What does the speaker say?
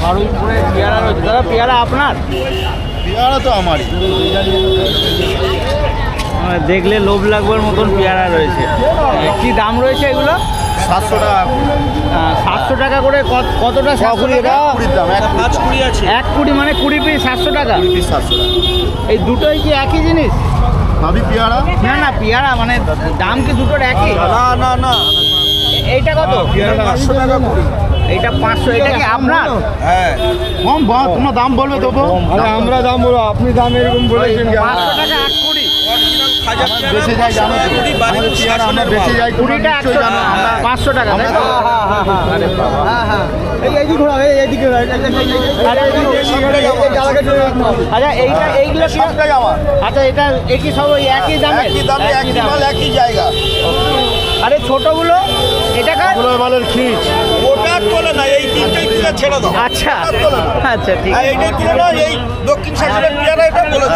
বারুইপুরে পেয়ারা রয়েছে। দাদা পেয়ারা আপনার? পেয়ারা তো আমারই। দেখলে লোভ লাগবার মতন পেয়ারা রয়েছে। কি দাম রয়েছে এগুলো? 700 টাকা। 700 টাকা করে কতটা? 20 দাম। 1 আছে 1 কুড়ি মানে 20 পিস 700 টাকা। 20 পিস 700 টাকা। এই দুটোই কি একই জিনিস? ভাবি পেয়ারা না না পেয়ারা মানে দাম কি দুটোর একই? না না না, এইটা কত? পেয়ারা 500 টাকা। এইটা 500। এটা কি আপনার? হ্যাঁ কম তোমরা দাম বলবে তবু। আমরা দাম বলবো, আপনি দাম এরকম বলেছেন। 500 টাকা 1 কুড়ি। বেঁচে যাই জানো তো, পেয়ারা আমরা বেঁচে যাই, কুড়িটা 100 টাকা, 500 টাকা। আমরা তো আরে বাবা, আচ্ছা এইগুলো সবটাই আমার। আচ্ছা এটা একই সব ওই একই দামে? একই দামে, একই মাল, একই জায়গা। আরে ছোটগুলো এটা কার? মালের খিচ ওটা তোলে না, এই তিনটেই তুলে ছেড়ে দাও। আচ্ছা তোলে না। আচ্ছা ঠিক আর আছে। এইটাই তুলে না, এই দক্ষিণ শাশুড়ের